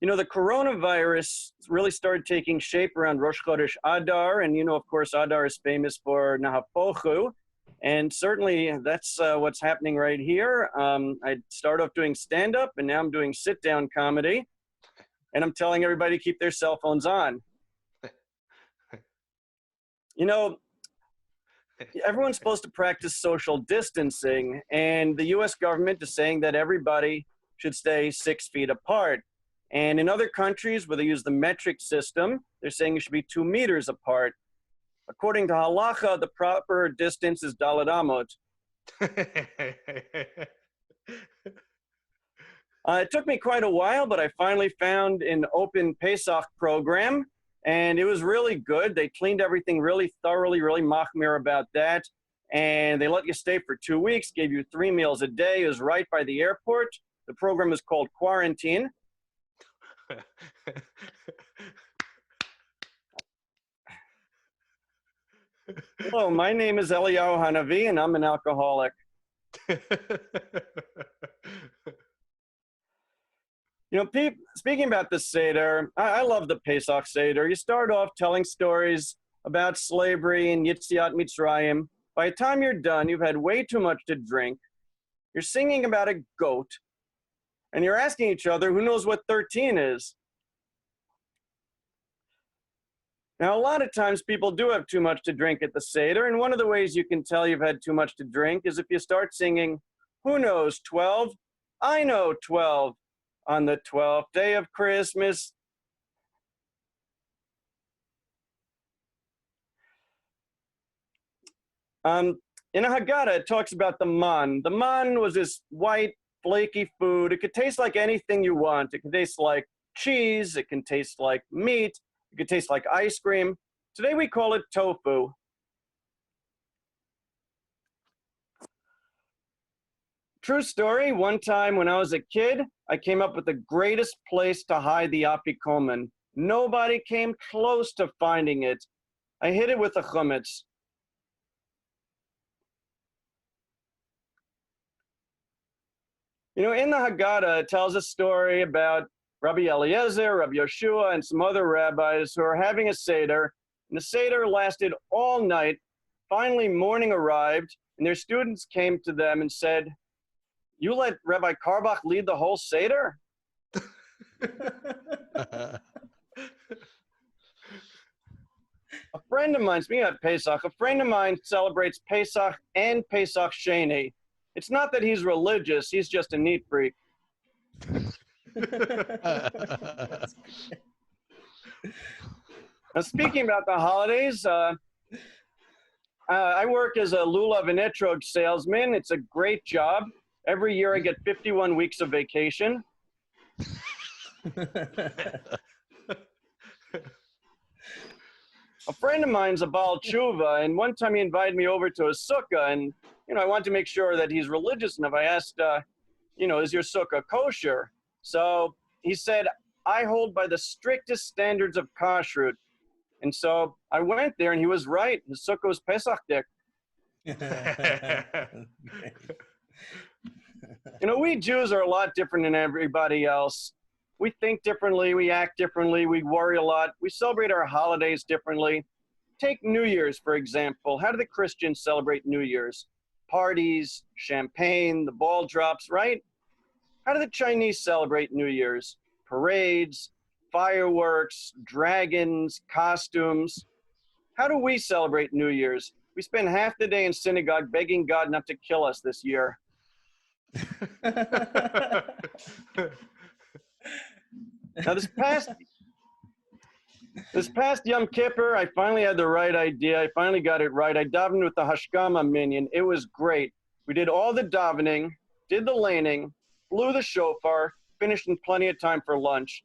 You know, the coronavirus really started taking shape around Rosh Chodesh Adar, and you know, of course, Adar is famous for Nahapochu, and certainly that's what's happening right here. I started off doing stand-up, and now I'm doing sit-down comedy, and I'm telling everybody to keep their cell phones on. You know, everyone's supposed to practice social distancing, and the U.S. government is saying that everybody should stay 6 feet apart. And in other countries where they use the metric system, they're saying it should be 2 meters apart. According to halacha, the proper distance is daled amot. It took me quite a while, but I finally found an open Pesach program, and it was really good. They cleaned everything really thoroughly, really machmir about that. And they let you stay for 2 weeks, gave you 3 meals a day. It was right by the airport. The program is called Quarantine. Hello, my name is Eliyahu Hanavi, and I'm an alcoholic. You know, speaking about the Seder, I love the Pesach Seder. You start off telling stories about slavery and Yitziat Mitzrayim. By the time you're done, you've had way too much to drink. You're singing about a goat, and you're asking each other, who knows what 13 is? Now, a lot of times people do have too much to drink at the Seder, and one of the ways you can tell you've had too much to drink is if you start singing, who knows 12? I know 12. On the 12th day of Christmas. In a Haggadah, it talks about the man. The man was this white, flaky food. It could taste like anything you want. It could taste like cheese. It can taste like meat. It could taste like ice cream. Today we call it tofu. True story, one time when I was a kid, I came up with the greatest place to hide the afikomen. Nobody came close to finding it. I hid it with a chumetz. You know, in the Haggadah, it tells a story about Rabbi Eliezer, Rabbi Yeshua, and some other rabbis who are having a Seder. And the Seder lasted all night. Finally, morning arrived, and their students came to them and said, "You let Rabbi Karbach lead the whole Seder?" A friend of mine, speaking of Pesach, a friend of mine celebrates Pesach and Pesach Sheni. It's not that he's religious, he's just a neat freak. Now, speaking about the holidays, I work as a lulav and etrog salesman. It's a great job. Every year I get 51 weeks of vacation. A friend of mine's a Baal Tshuva, and one time he invited me over to a sukkah, and you know, I wanted to make sure that he's religious enough. I asked, you know, is your sukkah kosher? So he said, I hold by the strictest standards of kashrut. And so I went there, and he was right. His sukkah was Pesach dik. You know, we Jews are a lot different than everybody else. We think differently, we act differently, we worry a lot, we celebrate our holidays differently. Take New Year's, for example. How do the Christians celebrate New Year's? Parties, champagne, the ball drops, right? How do the Chinese celebrate New Year's? Parades, fireworks, dragons, costumes. How do we celebrate New Year's? We spend half the day in synagogue begging God not to kill us this year. Now this past Yom Kippur, I finally had the right idea. I finally got it right. I davened with the Hashkama minyan. It was great. We did all the davening, did the laning, blew the shofar, finished in plenty of time for lunch.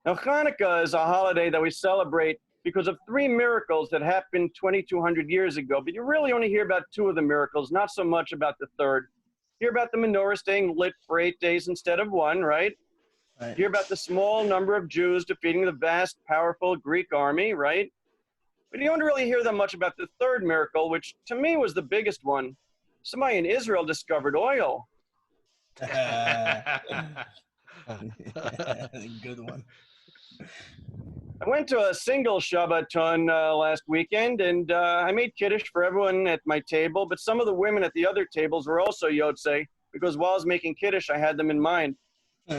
Now Hanukkah is a holiday that we celebrate because of 3 miracles that happened 2,200 years ago. But you really only hear about 2 of the miracles, not so much about the 3rd. You hear about the menorah staying lit for 8 days instead of 1, right? You hear about the small number of Jews defeating the vast, powerful Greek army, right? But you don't really hear that much about the 3rd miracle, which to me was the biggest one. Somebody in Israel discovered oil. Good one. I went to a single Shabbaton last weekend, and I made Kiddush for everyone at my table, but some of the women at the other tables were also Yotzei, because while I was making Kiddush, I had them in mind. When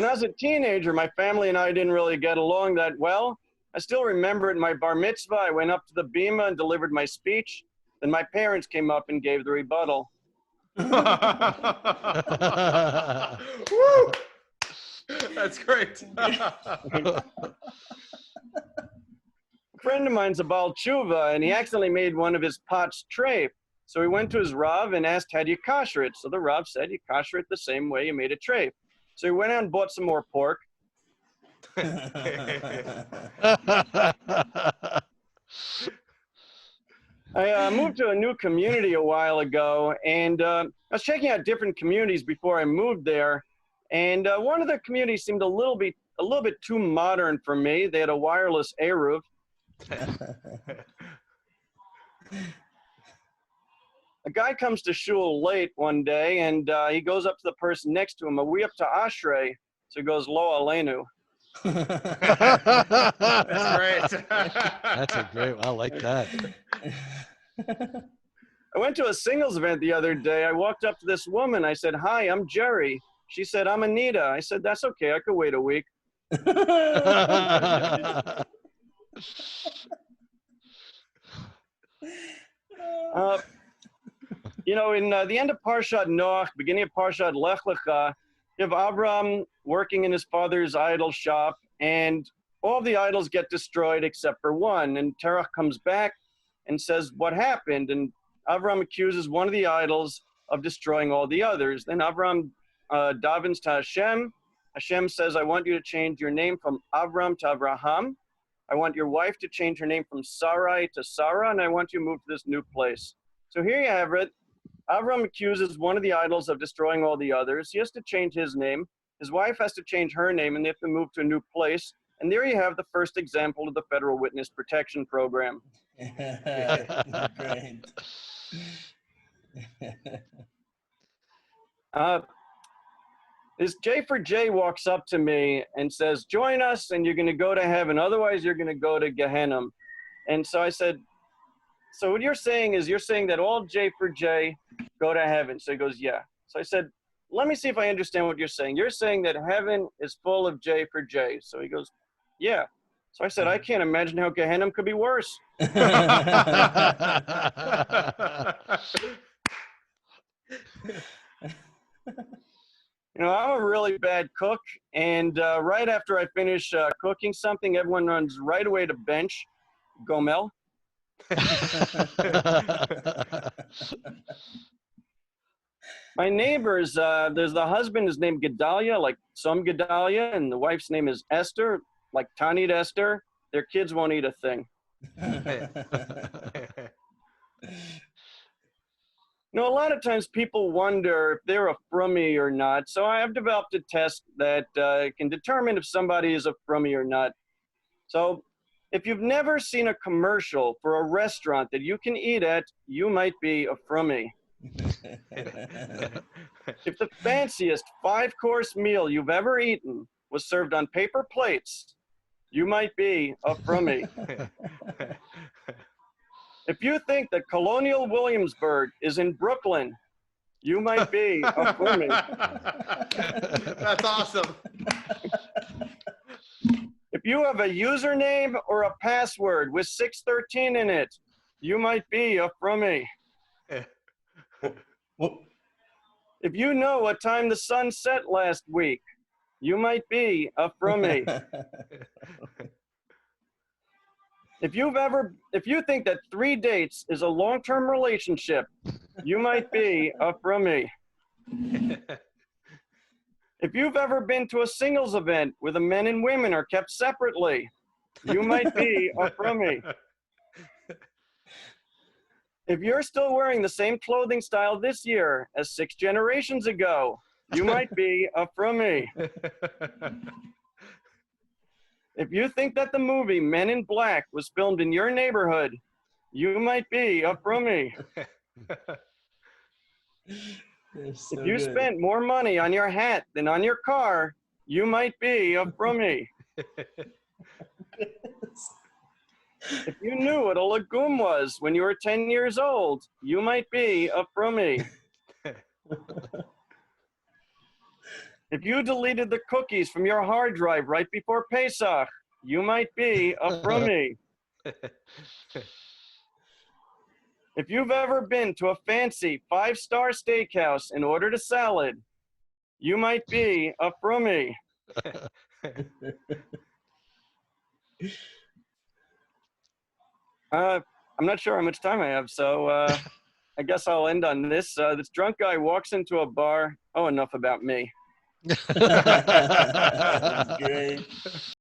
I was a teenager, my family and I didn't really get along that well. I still remember at my bar mitzvah, I went up to the bima and delivered my speech. Then my parents came up and gave the rebuttal. Woo! That's great. A friend of mine's a Baal Tshuva, and he accidentally made one of his pots treif. So he went to his Rav and asked, how do you kosher it? So the Rav said, you kosher it the same way you made a treif. So he went out and bought some more pork. I moved to a new community a while ago, and I was checking out different communities before I moved there. And one of the communities seemed a little bit too modern for me. They had a wireless eruv. A guy comes to shul late one day, and he goes up to the person next to him. Are we up to Ashrei? So he goes, Lo Aleinu. That's great. That's a great one. I like that. I went to a singles event the other day. I walked up to this woman. I said, hi, I'm Jerry. She said, I'm Anita. I said, that's okay. I could wait a week. You know, in the end of Parshat Noach, beginning of Parshat Lech Lecha, you have Avram working in his father's idol shop, and all the idols get destroyed except for one. And Terach comes back and says, what happened? And Avram accuses one of the idols of destroying all the others. Then Avram davens to Hashem. Hashem says, I want you to change your name from Avram to Avraham. I want your wife to change her name from Sarai to Sarah, and I want you to move to this new place. So here you have it. Avram accuses one of the idols of destroying all the others. He has to change his name. His wife has to change her name, and they have to move to a new place. And there you have the first example of the Federal Witness Protection Program. Great. This J for J walks up to me and says, join us and you're going to go to heaven. Otherwise, you're going to go to Gehenna. And so I said, so what you're saying is you're saying that all J for J go to heaven. So he goes, yeah. So I said, let me see if I understand what you're saying. You're saying that heaven is full of J for J. So he goes, yeah. So I said, I can't imagine how Gehenna could be worse. You know, I'm a really bad cook, and right after I finish cooking something, everyone runs right away to bench. Gomel. My neighbors, there's the husband is named Gedalia, like some Gedalia, and the wife's name is Esther, like Tanit Esther. Their kids won't eat a thing. You know, a lot of times people wonder if they're a Frummie or not. So I have developed a test that can determine if somebody is a Frummie or not. So if you've never seen a commercial for a restaurant that you can eat at, you might be a Frummie. If the fanciest 5-course meal you've ever eaten was served on paper plates, you might be a Frummie. If you think that Colonial Williamsburg is in Brooklyn, you might be a Frummie. That's awesome. If you have a username or a password with 613 in it, you might be a Frummie. If you know what time the sun set last week, you might be a Frummie. If you think that 3 dates is a long-term relationship, you might be a Frummie. If you've ever been to a singles event where the men and women are kept separately, you might be a Frummie. If you're still wearing the same clothing style this year as 6 generations ago, you might be a Frummie. If you think that the movie Men in Black was filmed in your neighborhood, you might be a Frummie. They're so If you good. spent more money on your hat than on your car, you might be a Frummie. If you knew what a legume was when you were 10 years old, you might be a Frummie. If you deleted the cookies from your hard drive right before Pesach, you might be a Frummie. If you've ever been to a fancy 5-star steakhouse and ordered a salad, you might be a Frummie. I'm not sure how much time I have, so I guess I'll end on this. This drunk guy walks into a bar. Oh, enough about me. That's great.